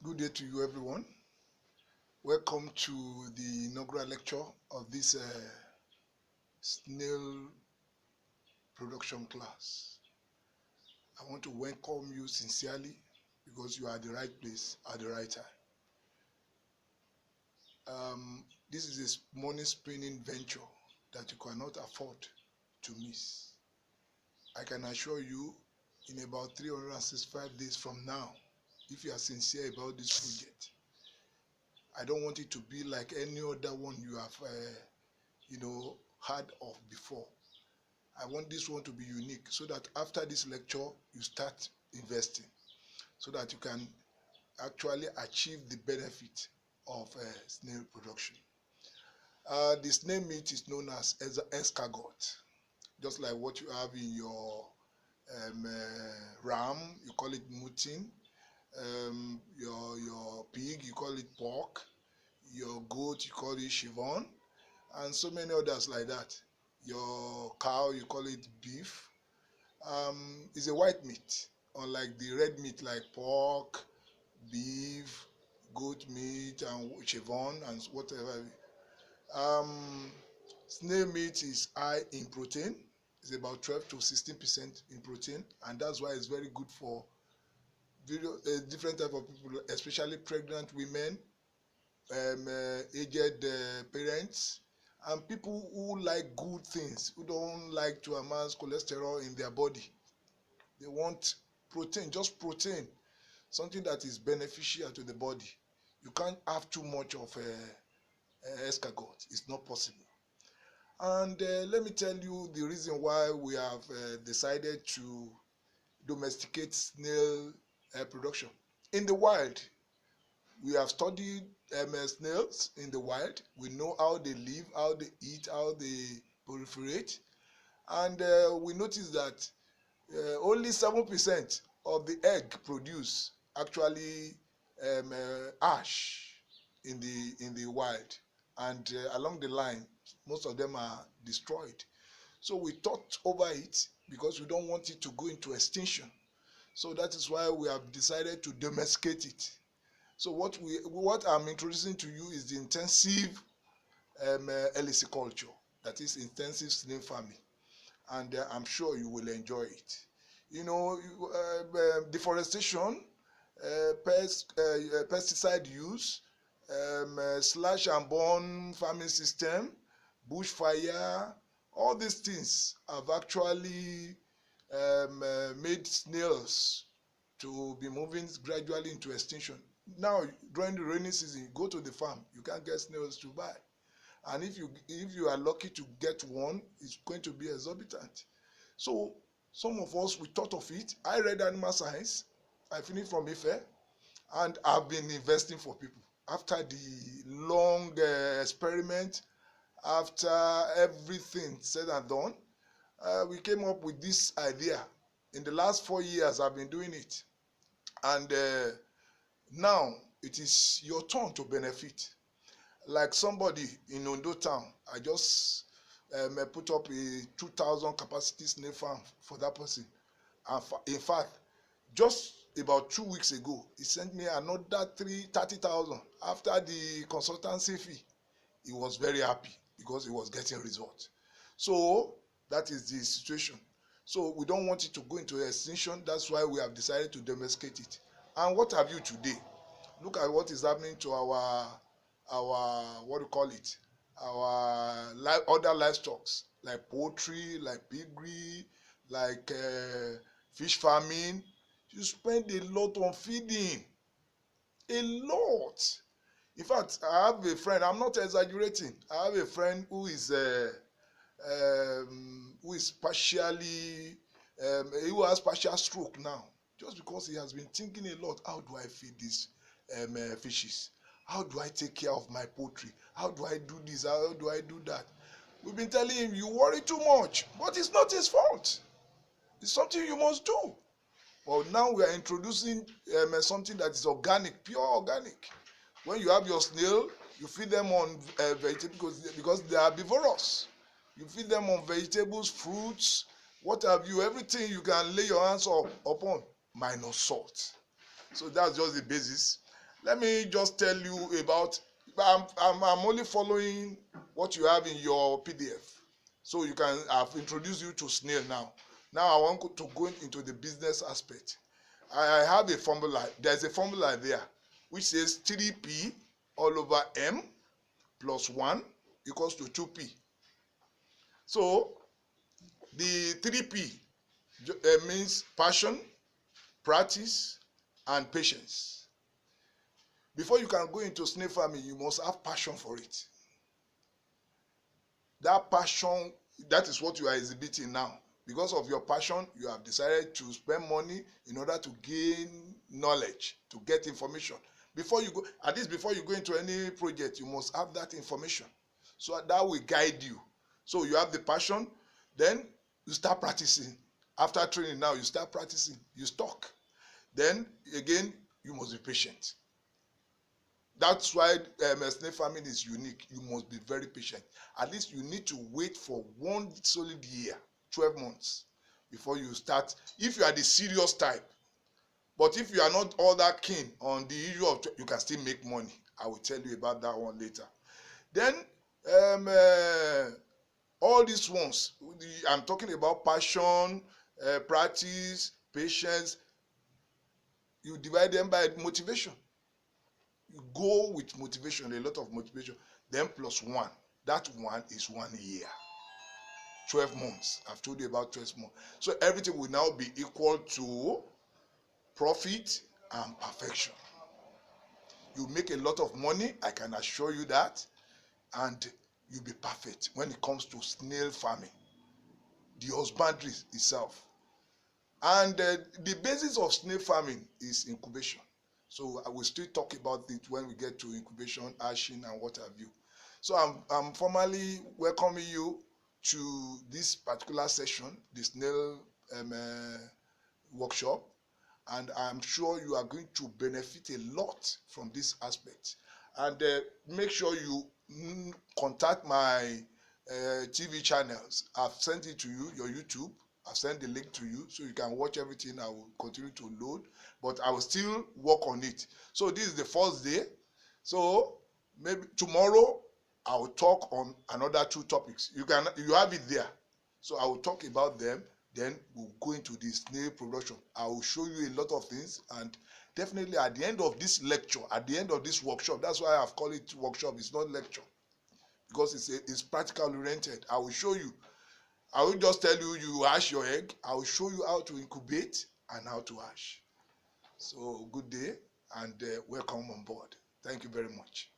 Good day to you, everyone. Welcome to the inaugural lecture of this snail production class. I want to welcome you sincerely because you are at the right place at the right time. This is a money spinning venture that you cannot afford to miss. I can assure you, in about 365 days from now, if you are sincere about this project, I don't want it to be like any other one you have heard of before. I want this one to be unique so that after this lecture you start investing so that you can actually achieve the benefit of snail production. The snail meat is known as escargot, just like what you have in your ram, you call it mutton. Your pig, you call it pork. Your goat, you call it chivon, and so many others like that. Your cow, you call it beef. Is a white meat, unlike the red meat like pork, beef, goat meat, and chivon, and whatever. Snail meat is high in protein. It's about 12 to 16% in protein, and that's why it's very good for different type of people, especially pregnant women, aged parents, and people who like good things, who don't like to amass cholesterol in their body. They want protein, just protein, something that is beneficial to the body. You can't have too much of escargot. It's not possible. And let me tell you the reason why we have decided to domesticate snail production. In the wild, we have studied snails in the wild. We know how they live, how they eat, how they proliferate. And we notice that only 7% of the egg produced actually hatch in the wild, and along the line most of them are destroyed. So we thought over it because we don't want it to go into extinction. So that is why we have decided to domesticate it. So what I'm introducing to you is the intensive LAC culture, that is intensive snail farming, and I'm sure you will enjoy it. Deforestation, pesticide use, slash and burn farming system, bushfire, all these things have actually made snails to be moving gradually into extinction. Now, during the rainy season, you go to the farm, you can't get snails to buy. And if you are lucky to get one, it's going to be exorbitant. So some of us, we thought of it. I read animal science. I finished from Ife, and I've been investing for people. After the long experiment, after everything said and done, we came up with this idea. In the last 4 years, I've been doing it. And now it is your turn to benefit. Like somebody in Ondo town, I just put up a 2,000 capacity snail farm for that person. And in fact, just about 2 weeks ago, he sent me another 30,000 after the consultancy fee. He was very happy because he was getting results. So that is the situation. So we don't want it to go into extinction. That's why we have decided to domesticate it. And what have you today? Look at what is happening to our what do you call it? Our other livestock, like poultry, like piggery, like fish farming. You spend a lot on feeding. A lot. In fact, I have a friend, I'm not exaggerating. I have a friend who is partially, who has partial stroke now, just because he has been thinking a lot. How do I feed these fishes? How do I take care of my poultry? How do I do this? How do I do that? We've been telling him, you worry too much, but it's not his fault. It's something you must do. But now we are introducing something that is organic, pure organic. When you have your snail, you feed them on vegetables because they are herbivorous. You feed them on vegetables, fruits, what have you, everything you can lay your hands upon, minus salt. So that's just the basis. Let me just tell you about, I'm only following what you have in your PDF. So you can, I've introduced you to snail now. Now I want to go into the business aspect. I have a formula. There's a formula there which says 3P all over M plus 1 equals to 2P. So the 3P means passion, practice, and patience. Before you can go into snail farming, you must have passion for it. That passion, that is what you are exhibiting now. Because of your passion, you have decided to spend money in order to gain knowledge, to get information. Before you go, at least before you go into any project, you must have that information. So that will guide you. So you have the passion, then you start practicing. After training now, you start practicing. You talk. Then again, you must be patient. That's why snail farming is unique. You must be very patient. At least you need to wait for 1 solid year, 12 months, before you start. If you are the serious type, but if you are not all that keen on the issue of, you can still make money. I will tell you about that one later. Then all these ones, I'm talking about passion, practice, patience. You divide them by motivation. You go with motivation, a lot of motivation, then plus 1. That 1 is 1 year. 12 months. I've told you about 12 months. So everything will now be equal to profit and perfection. You make a lot of money, I can assure you that, and you'll be perfect when it comes to snail farming, the husbandry itself. And the basis of snail farming is incubation. So I will still talk about it when we get to incubation, hatching, and what have you. So I'm formally welcoming you to this particular session, the snail workshop, and I'm sure you are going to benefit a lot from this aspect. And make sure you contact my TV channels. I've sent it to you, your YouTube. I've sent the link to you so you can watch everything. I will continue to load, but I will still work on it. So this is the first day. So maybe tomorrow I will talk on another 2 topics. You have it there. So I will talk about them. Then we'll go into the snail production. I will show you a lot of things, and definitely at the end of this lecture, at the end of this workshop, that's why I've called it workshop. It's not lecture because it's practical oriented. I will show you. I will just tell you, you hatch your egg. I will show you how to incubate and how to hatch. So good day and welcome on board. Thank you very much.